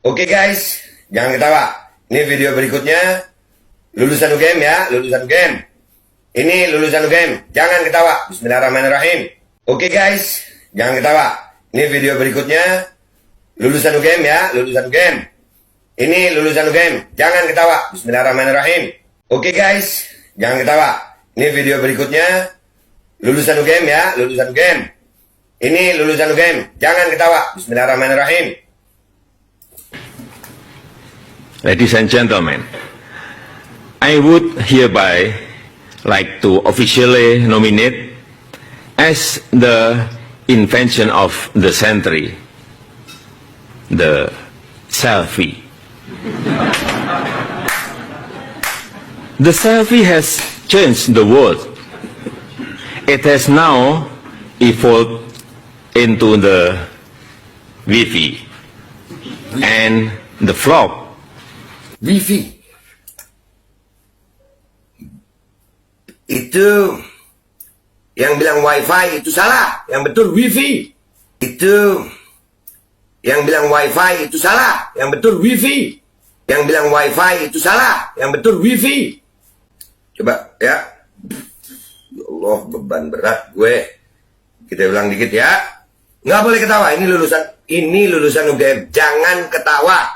Oke guys, jangan ketawa. Ini video berikutnya lulusan UGM ya, lulusan UGM. Ini lulusan UGM, jangan ketawa. Bismillahirrahmanirrahim. Oke guys, jangan ketawa. Ini video berikutnya lulusan UGM ya, lulusan UGM. Ini lulusan UGM, jangan ketawa. Bismillahirrahmanirrahim. Oke guys, jangan ketawa. Ini video berikutnya lulusan UGM ya, lulusan UGM. Ini lulusan UGM, jangan ketawa. Bismillahirrahmanirrahim. Ladies and gentlemen, I would hereby like to officially nominate as the invention of the century, the selfie. The selfie has changed the world. It has now evolved into the Wi-Fi and the vlog. Wi-Fi itu yang bilang Wi-Fi itu salah, yang betul Wi-Fi. Itu yang bilang Wi-Fi itu salah, yang betul Wi-Fi. Yang bilang Wi-Fi itu salah, yang betul Wi-Fi. Coba ya. Ya Allah, beban berat gue. Kita ulang dikit ya. Nggak boleh ketawa. Ini lulusan UGM. Jangan ketawa.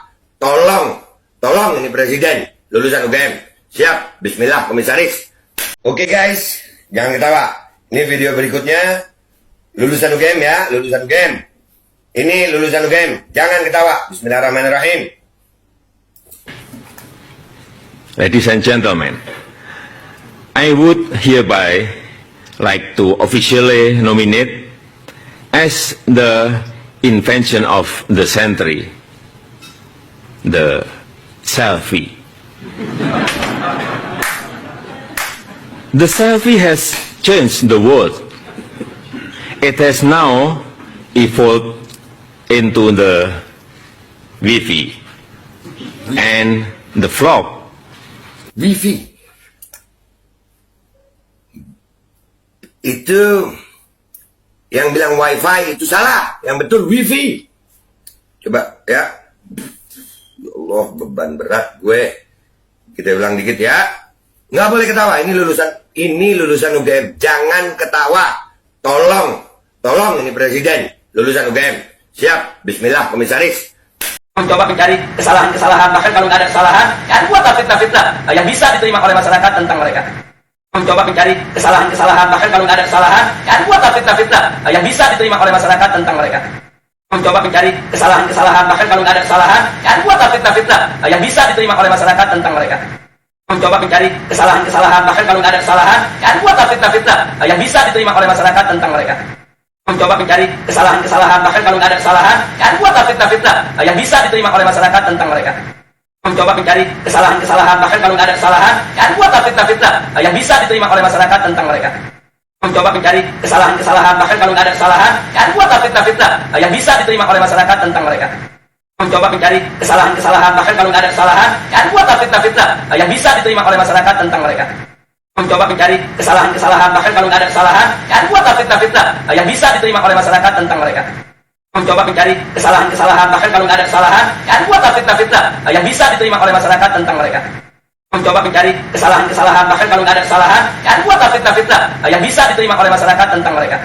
Tolong ini presiden, lulusan UGM. Siap, bismillah komisaris. Oke guys, jangan ketawa. Ini video berikutnya lulusan UGM ya, lulusan UGM. Ini lulusan UGM, jangan ketawa. Bismillahirrahmanirrahim. Ladies and gentlemen, I would hereby like to officially nominate as the invention of the century, the selfie. The selfie has changed the world. It has now evolved into the Wi-Fi and the vlog. Wi-Fi itu yang bilang Wi-Fi itu salah, yang betul Wi-Fi. Coba ya. Ya Allah, beban berat gue. Kita ulang dikit ya. Nggak boleh ketawa. Ini lulusan UGM. Jangan ketawa. Tolong ini presiden, lulusan UGM. Siap, bismillah komisaris. Mencoba mencari kesalahan-kesalahan, bahkan kalau nggak ada kesalahan, kan buat fitnah-fitnah yang bisa diterima oleh masyarakat tentang mereka. Mencoba mencari kesalahan-kesalahan, bahkan kalau nggak ada kesalahan, kan buat fitnah-fitnah yang bisa diterima oleh masyarakat tentang mereka. Mencoba mencari kesalahan-kesalahan, bahkan kalau nggak ada kesalahan, kan buat fitnah-fitnah yang bisa diterima oleh masyarakat tentang mereka. Mencoba mencari kesalahan-kesalahan, bahkan kalau nggak ada kesalahan, kan buat fitnah-fitnah yang bisa diterima oleh masyarakat tentang mereka. Mencoba mencari kesalahan-kesalahan, bahkan kalau nggak ada kesalahan, kan buat fitnah-fitnah yang bisa diterima oleh masyarakat tentang mereka. Mencoba mencari kesalahan-kesalahan, bahkan kalau nggak ada kesalahan, kan buat fitnah-fitnah yang bisa diterima oleh masyarakat tentang mereka. Mencoba mencari kesalahan-kesalahan, bahkan kalau nggak ada kesalahan, kan buat fitnah-fitnah yang bisa diterima oleh masyarakat tentang mereka. Mencoba mencari kesalahan-kesalahan, bahkan kalau nggak ada kesalahan, kan buat fitnah-fitnah yang bisa diterima oleh masyarakat tentang mereka. Mencoba mencari kesalahan-kesalahan, bahkan kalau nggak ada kesalahan, kan buat fitnah-fitnah yang bisa diterima oleh masyarakat tentang mereka. Mencoba mencari kesalahan-kesalahan, bahkan kalau nggak ada kesalahan, kan buat fitnah-fitnah yang bisa diterima oleh masyarakat tentang mereka. Mencoba mencari kesalahan-kesalahan, bahkan kalau nggak ada kesalahan, kan buat fitnah-fitnah yang bisa diterima oleh masyarakat tentang mereka.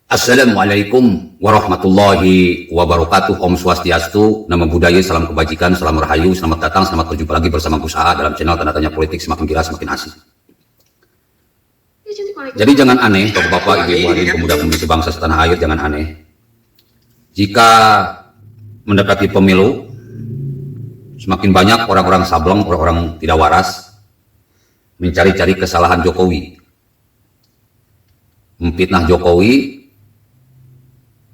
Assalamualaikum warahmatullahi wabarakatuh. Om Swastiastu, Namo Buddhaya, salam kebajikan, salam rahayu, selamat datang, selamat berjumpa lagi bersama Gus AA dalam channel Tanda Tanya Politik, semakin gila semakin asik. Jadi jangan aneh, bapak-bapak, ibu-ibu, hadirin pemuda-pemudi sebangsa setanah air, jangan aneh. Jika mendekati pemilu, semakin banyak orang-orang sableng, orang-orang tidak waras, mencari-cari kesalahan Jokowi, memfitnah Jokowi,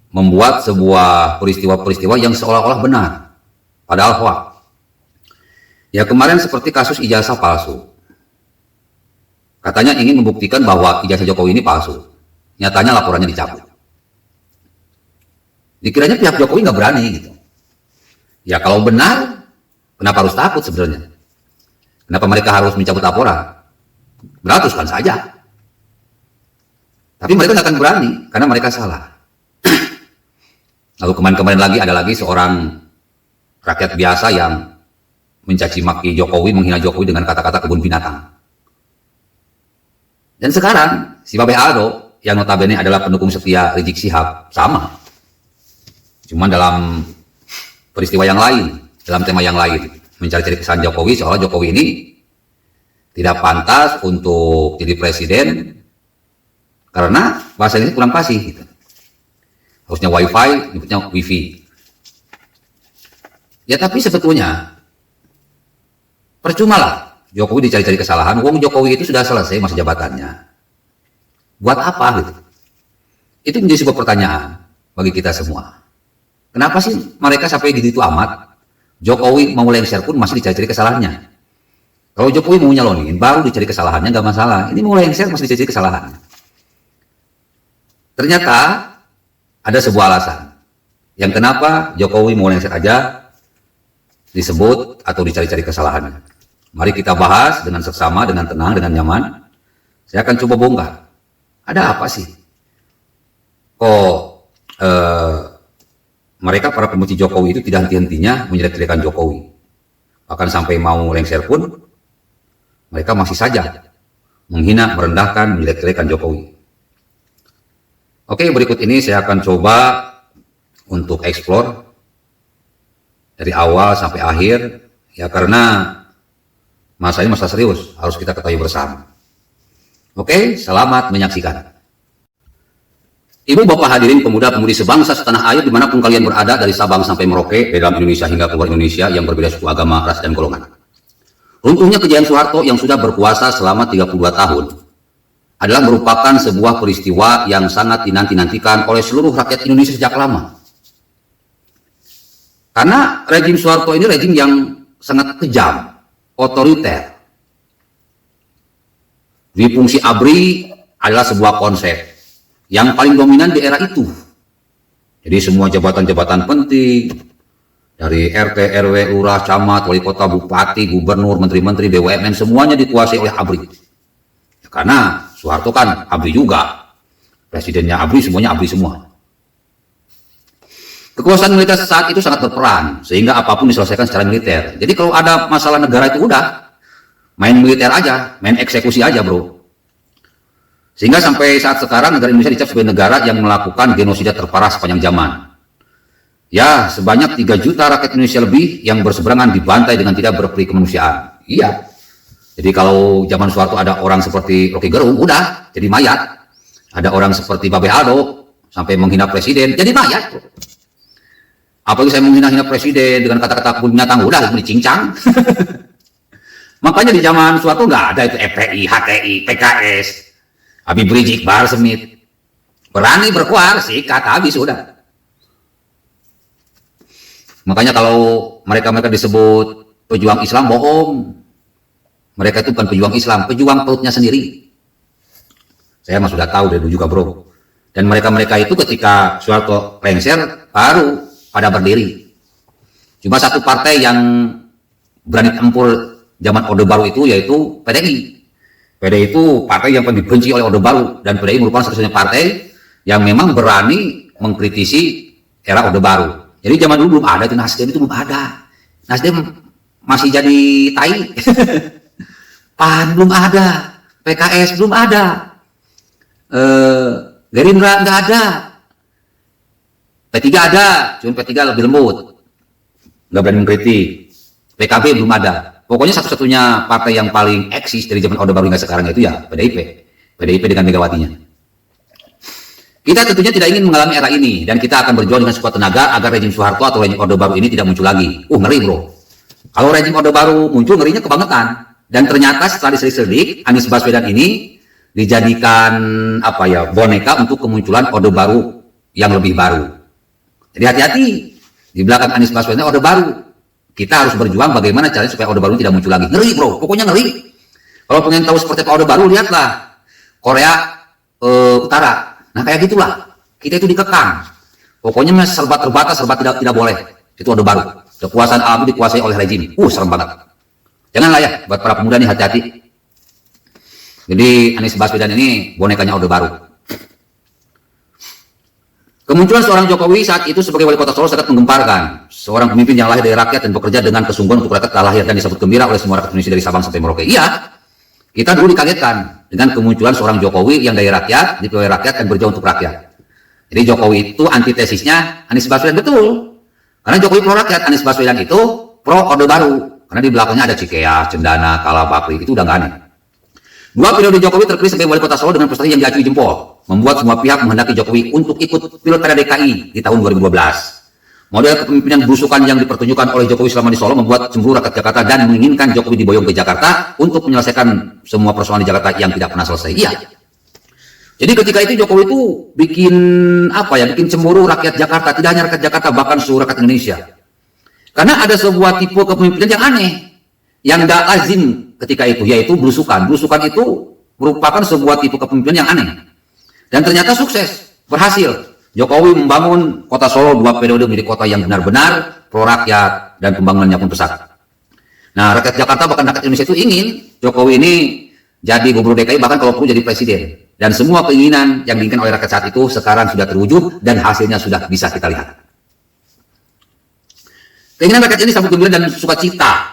membuat sebuah peristiwa-peristiwa yang seolah-olah benar, padahal hoax. Ya kemarin seperti kasus ijazah palsu. Katanya ingin membuktikan bahwa ijazah Jokowi ini palsu. Nyatanya laporannya dicabut. Dikiranya pihak Jokowi nggak berani gitu. Ya kalau benar, kenapa harus takut sebenarnya? Kenapa mereka harus mencabut laporan? Beratuskan saja. Tapi mereka nggak akan berani karena mereka salah. Lalu kemarin-kemarin lagi ada lagi seorang rakyat biasa yang mencaci maki Jokowi, menghina Jokowi dengan kata-kata kebun binatang. Dan sekarang si Babe Aldo yang notabene adalah pendukung setia Rizik Syihab sama. Cuman dalam peristiwa yang lain, dalam tema yang lain, mencari-cari kesalahan Jokowi seolah Jokowi ini tidak pantas untuk jadi presiden karena bahasa ini kurang fasih gitu. Harusnya wifi, nyebutnya wifi. Ya tapi sebetulnya percuma lah Jokowi dicari-cari kesalahan. Wong Jokowi itu sudah selesai masa jabatannya. Buat apa gitu? Itu menjadi sebuah pertanyaan bagi kita semua. Kenapa sih mereka sampai gitu amat? Jokowi mau lengser pun masih dicari-cari kesalahannya. Kalau Jokowi mau nyalonin, baru dicari kesalahannya nggak masalah. Ini mau lengser masih dicari kesalahannya. Ternyata ada sebuah alasan. Yang kenapa Jokowi mau lengser aja disebut atau dicari-cari kesalahannya. Mari kita bahas dengan seksama, dengan tenang, dengan nyaman. Saya akan coba bongkar. Ada apa sih? Kok mereka para pembenci Jokowi itu tidak henti-hentinya menjelek-jelekan Jokowi. Bahkan sampai mau lengser pun, mereka masih saja menghina, merendahkan, menjelek-jelekan Jokowi. Oke, berikut ini saya akan coba untuk explore dari awal sampai akhir. Ya karena masa ini masa serius, harus kita ketahui bersama. Oke, selamat menyaksikan. Ibu bapak hadirin pemuda-pemudi sebangsa setanah air dimanapun kalian berada dari Sabang sampai Merauke, dari dalam Indonesia hingga keluar Indonesia yang berbeda suku agama, ras dan golongan. Runtuhnya kejayaan Soeharto yang sudah berkuasa selama 32 tahun adalah merupakan sebuah peristiwa yang sangat dinanti-nantikan oleh seluruh rakyat Indonesia sejak lama. Karena rejim Soeharto ini rejim yang sangat kejam, otoriter. Dwi-fungsi ABRI adalah sebuah konsep yang paling dominan di era itu. Jadi semua jabatan-jabatan penting dari RT, RW, lurah, camat, wali kota, bupati, gubernur, menteri-menteri, BUMN semuanya dikuasai oleh ABRI. Ya, karena Soeharto kan ABRI juga. Presidennya ABRI, semuanya ABRI semua. Kekuasaan militer saat itu sangat berperan, sehingga apapun diselesaikan secara militer. Jadi kalau ada masalah negara itu udah, main militer aja, main eksekusi aja bro. Sehingga sampai saat sekarang negara Indonesia dicap sebagai negara yang melakukan genosida terparah sepanjang zaman. Ya, sebanyak 3 juta rakyat Indonesia lebih yang berseberangan dibantai dengan tidak berperi kemanusiaan. Iya. Jadi kalau zaman Soeharto ada orang seperti Rocky Gerung, udah, jadi mayat. Ada orang seperti Babe Aldo, sampai menghina presiden, jadi mayat bro. Apalagi saya menghina-hina presiden dengan kata-kata kebun binatang, udah dicincang. Makanya di zaman Soeharto nggak ada itu FPI, HTI, PKS, Habib Rizik, Bahar Smith. Berani berkuar, sikat, habis sudah. Makanya kalau mereka disebut pejuang Islam, bohong. Mereka itu bukan pejuang Islam, pejuang perutnya sendiri. Saya mah sudah tahu dari dulu juga bro. Dan mereka itu ketika Soeharto lengser, baru pada berdiri. Cuma satu partai yang berani tempur zaman Orde Baru itu yaitu PDI. PDI itu partai yang paling dibenci oleh Orde Baru, dan PDI merupakan satu-satunya partai yang memang berani mengkritisi era Orde Baru. Jadi zaman dulu belum ada itu Nasdem, itu belum ada. Nasdem masih jadi tai. PAN belum ada, PKS belum ada, Gerindra nggak ada, P3 ada, cuma P3 lebih lembut, nggak berani mengkritik. PKB belum ada. Pokoknya satu-satunya partai yang paling eksis dari zaman Orde Baru hingga sekarang itu ya PDIP. PDIP dengan Megawatinya. Kita tentunya tidak ingin mengalami era ini, dan kita akan berjuang dengan sekuat tenaga agar rejim Soeharto atau rejim Orde Baru ini tidak muncul lagi. Ngeri bro. Kalau rejim Orde Baru muncul, ngerinya kebangetan. Dan ternyata setelah diselidik, Anies Baswedan ini dijadikan boneka untuk kemunculan Orde Baru yang lebih baru. Jadi hati-hati, di belakang Anies Baswedan Orde Baru. Kita harus berjuang bagaimana caranya supaya Orde Baru tidak muncul lagi. Ngeri bro, pokoknya ngeri. Kalau pengen tahu seperti apa Orde Baru, lihatlah Korea Utara. Nah kayak gitulah, kita itu dikekang. Pokoknya serba terbatas, serba tidak boleh. Itu Orde Baru. Kekuasaan abu dikuasai oleh rejim. Serem banget. Janganlah ya, buat para pemuda nih hati-hati. Jadi Anies Baswedan ini bonekanya Orde Baru. Kemunculan seorang Jokowi saat itu sebagai wali kota Solo sangat menggemparkan. Seorang pemimpin yang lahir dari rakyat dan bekerja dengan kesungguhan untuk rakyat telah lahir dan disambut gembira oleh semua rakyat Indonesia dari Sabang sampai Merauke. Iya, kita dulu dikagetkan dengan kemunculan seorang Jokowi yang dari rakyat, dipilih rakyat dan berjuang untuk rakyat. Jadi Jokowi itu antitesisnya Anies Baswedan, betul. Karena Jokowi pro rakyat, Anies Baswedan itu pro Orde Baru. Karena di belakangnya ada Cikeas, Cendana, Kala Bakri, itu udah nggak aneh. 2 periode Jokowi terpilih sebagai wali kota Solo dengan prestasi yang diacungi jempol, membuat semua pihak menghendaki Jokowi untuk ikut pilkada DKI di tahun 2012. Model kepemimpinan berusukan yang dipertunjukkan oleh Jokowi selama di Solo membuat cemburu rakyat Jakarta dan menginginkan Jokowi diboyong ke Jakarta untuk menyelesaikan semua persoalan di Jakarta yang tidak pernah selesai. Iya. Jadi ketika itu Jokowi itu bikin bikin cemburu rakyat Jakarta, tidak hanya rakyat Jakarta, bahkan seluruh rakyat Indonesia. Karena ada sebuah tipe kepemimpinan yang aneh, yang tidak lazim ketika itu, yaitu berusukan. Berusukan itu merupakan sebuah tipe kepemimpinan yang aneh. Dan ternyata sukses, berhasil. Jokowi membangun kota Solo 2 periode menjadi kota yang benar-benar pro rakyat dan pembangunannya pun pesat. Nah, rakyat Jakarta bahkan rakyat Indonesia itu ingin Jokowi ini jadi gubernur DKI, bahkan kalau perlu jadi presiden. Dan semua keinginan yang diinginkan oleh rakyat saat itu sekarang sudah terwujud dan hasilnya sudah bisa kita lihat. Keinginan rakyat ini sambut gembira dan sukacita.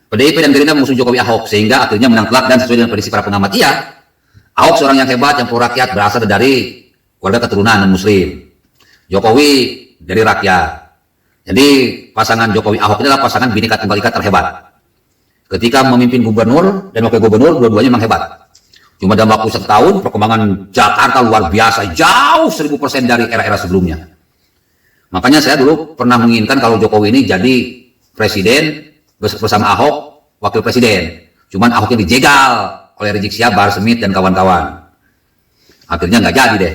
PDIP dan Gerindra mengusung Jokowi Ahok sehingga akhirnya menang telak dan sesuai dengan prediksi para pengamat. Iya, Ahok seorang yang hebat, yang pro rakyat, berasal dari warga keturunan non-muslim. Jokowi dari rakyat. Jadi pasangan Jokowi Ahok ini adalah pasangan Bhinneka Tunggal Ika terhebat. Ketika memimpin gubernur dan wakil gubernur, dua-duanya memang hebat. Cuma dalam waktu 1 tahun, perkembangan Jakarta luar biasa, jauh 1000% dari era-era sebelumnya. Makanya saya dulu pernah menginginkan kalau Jokowi ini jadi presiden bersama Ahok, wakil presiden. Cuman Ahoknya dijegal oleh Rizik Syihab, Bahar Smith, dan kawan-kawan. Akhirnya nggak jadi deh.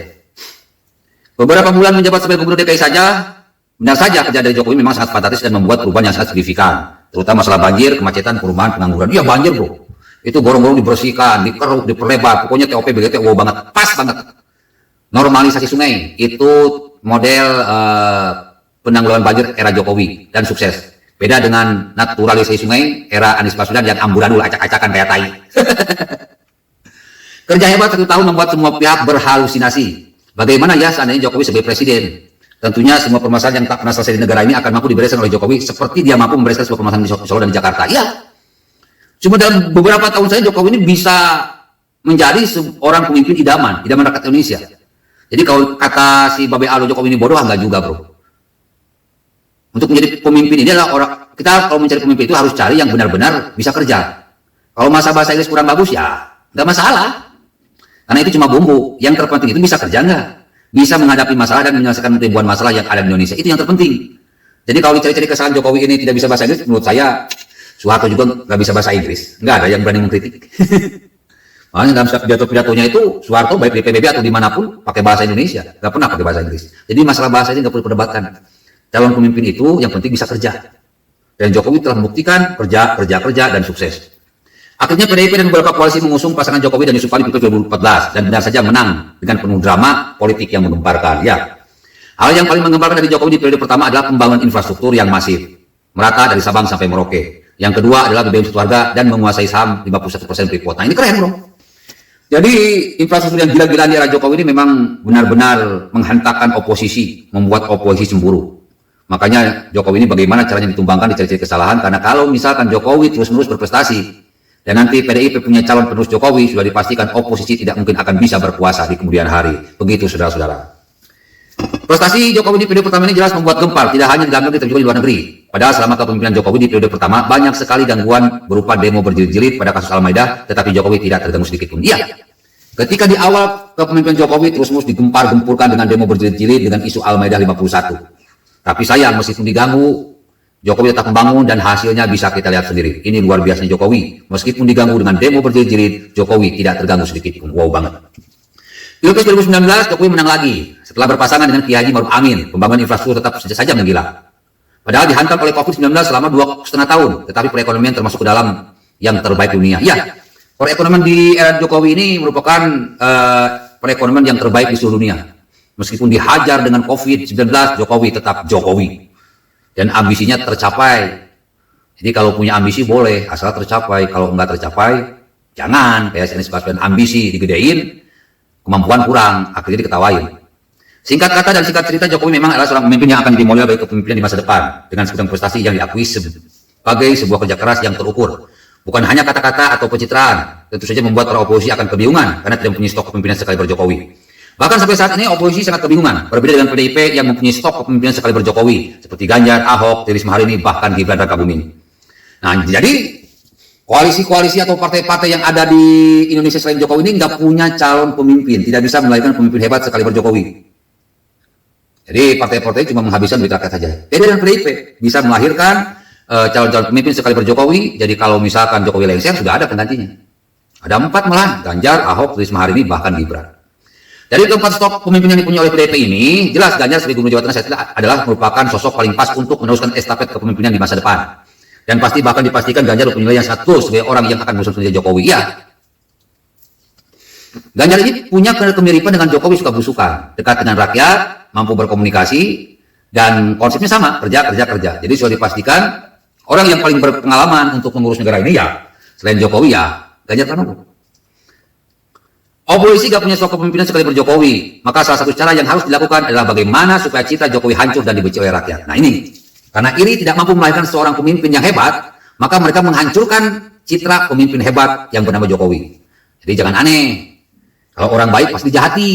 Beberapa bulan menjabat sebagai gubernur DKI saja, benar saja kerja dari Jokowi memang sangat fantastis dan membuat perubahan yang sangat signifikan. Terutama masalah banjir, kemacetan, perumahan, pengangguran. Iya banjir bro. Itu gorong-gorong dibersihkan, dikeruk, diperlebar. Pokoknya TOP BGT wow banget, pas banget. Normalisasi sungai, itu model penanggulangan banjir era Jokowi dan sukses. Beda dengan naturalisasi sungai era Anies Baswedan yang amburadul, acak-acakan kayak tai. Kerja hebat 1 tahun membuat semua pihak berhalusinasi. Bagaimana ya seandainya Jokowi sebagai presiden? Tentunya semua permasalahan yang tak pernah selesai di negara ini akan mampu dibereskan oleh Jokowi seperti dia mampu membereskan semua permasalahan di Solo dan di Jakarta. Iya. Cuma dalam beberapa tahun saja Jokowi ini bisa menjadi seorang pemimpin idaman rakyat Indonesia. Jadi kalau kata si Babe Alo Jokowi ini bodoh, enggak juga bro. Untuk menjadi pemimpin ini adalah orang, kita kalau mencari pemimpin itu harus cari yang benar-benar bisa kerja. Kalau masa bahasa Inggris kurang bagus ya nggak masalah. Karena itu cuma bumbu. Yang terpenting itu bisa kerja nggak? Bisa menghadapi masalah dan menyelesaikan ribuan masalah yang ada di Indonesia. Itu yang terpenting. Jadi kalau dicari-cari kesalahan Jokowi ini tidak bisa bahasa Inggris, menurut saya Soeharto juga nggak bisa bahasa Inggris. Nggak ada yang berani mengkritik. Makanya dalam pidato-pidatonya itu Soeharto baik di PBB atau dimanapun pakai bahasa Indonesia, nggak pernah pakai bahasa Inggris. Jadi masalah bahasa ini nggak perlu perdebatkan. Calon pemimpin itu yang penting bisa kerja. Dan Jokowi telah membuktikan kerja dan sukses. Akhirnya PDIP dan beberapa koalisi mengusung pasangan Jokowi dan Yusuf Kala di Pilpres 2014 dan benar saja menang dengan penuh drama politik yang menggemparkan. Ya, hal yang paling menggemparkan dari Jokowi di periode pertama adalah pembangunan infrastruktur yang masif, merata dari Sabang sampai Merauke. Yang kedua adalah BBM satu harga dan menguasai saham 51% Freeport. Nah ini keren bro. Jadi infrastruktur yang gila-gilaan di era Jokowi ini memang benar-benar menghantarkan oposisi, membuat oposisi cemburu. Makanya Jokowi ini bagaimana caranya ditumbangkan, dicari-cari kesalahan. Karena kalau misalkan Jokowi terus-menerus berprestasi dan nanti PDIP punya calon penerus Jokowi, sudah dipastikan oposisi tidak mungkin akan bisa berkuasa di kemudian hari. Begitu saudara-saudara. Prestasi Jokowi di periode pertama ini jelas membuat gempar, tidak hanya di dalam negeri tapi juga di luar negeri. Padahal selama kepemimpinan Jokowi di periode pertama banyak sekali gangguan berupa demo berjilid-jilid pada kasus Al-Maidah, tetapi Jokowi tidak terganggu sedikit pun. Iya, Ketika di awal kepemimpinan Jokowi terus-menerus digempar-gempurkan dengan demo berjilid-jilid dengan isu Al-Maidah 51. Tapi sayang, meskipun diganggu, Jokowi tetap membangun dan hasilnya bisa kita lihat sendiri. Ini luar biasa Jokowi. Meskipun diganggu dengan demo berjilid-jilid, Jokowi tidak terganggu sedikit pun. Wow banget. Pilpres 2019, Jokowi menang lagi. Setelah berpasangan dengan Kiai Haji Maruf Amin, pembangunan infrastruktur tetap saja menggila. Padahal dihantam oleh COVID-19 selama 2,5 tahun. Tetapi perekonomian termasuk ke dalam yang terbaik dunia. Ya, perekonomian di era Jokowi ini merupakan perekonomian yang terbaik di seluruh dunia. Meskipun dihajar dengan COVID-19, Jokowi tetap Jokowi. Dan ambisinya tercapai. Jadi kalau punya ambisi boleh, asal tercapai. Kalau enggak tercapai, jangan. Kayak Anies Baswedan, ambisi digedein, kemampuan kurang, akhirnya diketawain. Singkat kata dan singkat cerita, Jokowi memang adalah seorang pemimpin yang akan dimulai bagi kepemimpinan di masa depan. Dengan segudang prestasi yang diakui sebagai sebuah kerja keras yang terukur. Bukan hanya kata-kata atau pencitraan, tentu saja membuat para oposisi akan kebingungan karena tidak mempunyai stok kepemimpinan sekaliber Jokowi. Bahkan sampai saat ini oposisi sangat kebingungan, berbeda dengan PDIP yang mempunyai stok kepemimpinan sekaliber Jokowi, seperti Ganjar, Ahok, Tri Risma hari ini, bahkan Gibran Rakabuming. Nah, jadi koalisi-koalisi atau partai-partai yang ada di Indonesia selain Jokowi ini nggak punya calon pemimpin, tidak bisa melahirkan pemimpin hebat sekaliber Jokowi. Jadi partai-partai cuma menghabiskan duit rakyat saja. Beda dengan PDIP, bisa melahirkan calon-calon pemimpin sekaliber Jokowi. Jadi kalau misalkan Jokowi lengser, sudah ada penggantinya. Ada 4 malah, Ganjar, Ahok, Risma hari ini, bahkan Gibran. Dari keempat stok pemimpin yang dipunyai oleh PDIP ini, jelas Ganjar sebagai Gubernur Jawa Tengah saat ini adalah merupakan sosok paling pas untuk meneruskan estafet kepemimpinan di masa depan. Dan pasti bahkan dipastikan Ganjar mempunyai nilai yang sangat tulus sebagai orang yang akan mengusung Jokowi. Ya, Ganjar ini punya kemiripan dengan Jokowi, suka belusukan, dekat dengan rakyat, mampu berkomunikasi, dan konsepnya sama, kerja. Jadi sudah dipastikan orang yang paling berpengalaman untuk mengurus negara ini ya, selain Jokowi ya, Ganjar Pranowo. Oposisi gak punya sosok kepemimpinan sekaliber Jokowi, maka salah satu cara yang harus dilakukan adalah bagaimana supaya citra Jokowi hancur dan dibenci oleh rakyat. Nah ini, karena iri tidak mampu melahirkan seorang pemimpin yang hebat, maka mereka menghancurkan citra pemimpin hebat yang bernama Jokowi. Jadi jangan aneh, kalau orang baik pasti dijahati.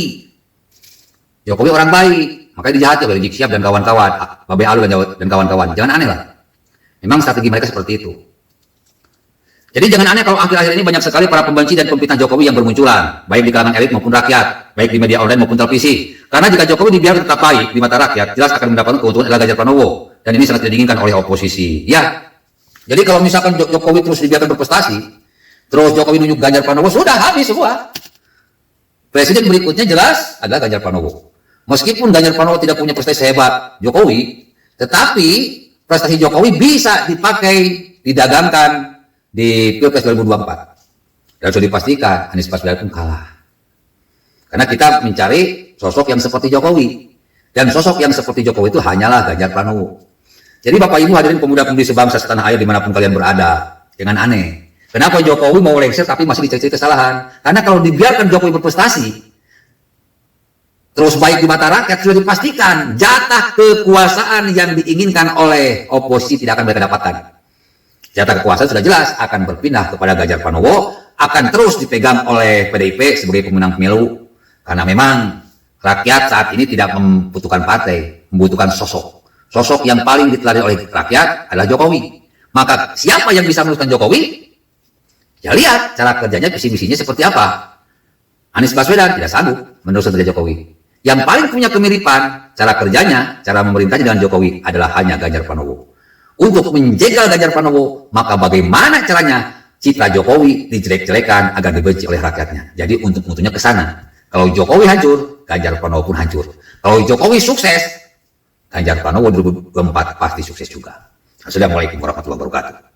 Jokowi orang baik, makanya dijahati oleh Rizik Syihab dan kawan-kawan, Babe Alu dan kawan-kawan. Jangan aneh lah. Memang strategi mereka seperti itu. Jadi jangan aneh kalau akhir-akhir ini banyak sekali para pembenci dan pemfitnah Jokowi yang bermunculan, baik di kalangan elit maupun rakyat, baik di media online maupun televisi. Karena jika Jokowi dibiarkan tetap baik di mata rakyat, jelas akan mendapatkan keuntungan adalah Ganjar Pranowo. Dan ini sangat tidak diinginkan oleh oposisi. Ya, jadi kalau misalkan Jokowi terus dibiarkan berprestasi, terus Jokowi nunjuk Ganjar Pranowo, sudah habis semua. Presiden berikutnya jelas adalah Ganjar Pranowo. Meskipun Ganjar Pranowo tidak punya prestasi hebat Jokowi, tetapi prestasi Jokowi bisa dipakai, didagangkan di Pilpres 2024. Dan sudah dipastikan Anies Baswedan pun kalah. Karena kita mencari sosok yang seperti Jokowi. Dan sosok yang seperti Jokowi itu hanyalah Ganjar Pranowo. Jadi Bapak Ibu hadirin pemuda-pemudi sebangsa setanah air dimanapun kalian berada. Jangan aneh. Kenapa Jokowi mau lengser tapi masih dicari kesalahan? Karena kalau dibiarkan Jokowi berprestasi, terus baik di mata rakyat, sudah dipastikan jatah kekuasaan yang diinginkan oleh oposisi tidak akan mereka dapatkan. Jatah kekuasaan sudah jelas akan berpindah kepada Ganjar Pranowo, akan terus dipegang oleh PDIP sebagai pemenang pemilu. Karena memang rakyat saat ini tidak membutuhkan partai, membutuhkan sosok. Sosok yang paling diteladani oleh rakyat adalah Jokowi. Maka siapa yang bisa meneruskan Jokowi? Ya lihat cara kerjanya, visi-misinya seperti apa. Anies Baswedan tidak sanggup meneruskan kerja Jokowi. Yang paling punya kemiripan cara kerjanya, cara memerintahnya dengan Jokowi adalah hanya Ganjar Pranowo. Untuk menjegal Ganjar Pranowo, maka bagaimana caranya citra Jokowi dijelek-jelekan agar dibenci oleh rakyatnya. Jadi untuk-untuknya ke sana. Kalau Jokowi hancur, Ganjar Pranowo pun hancur. Kalau Jokowi sukses, Ganjar Pranowo 2024 pasti sukses juga. Assalamualaikum warahmatullahi wabarakatuh.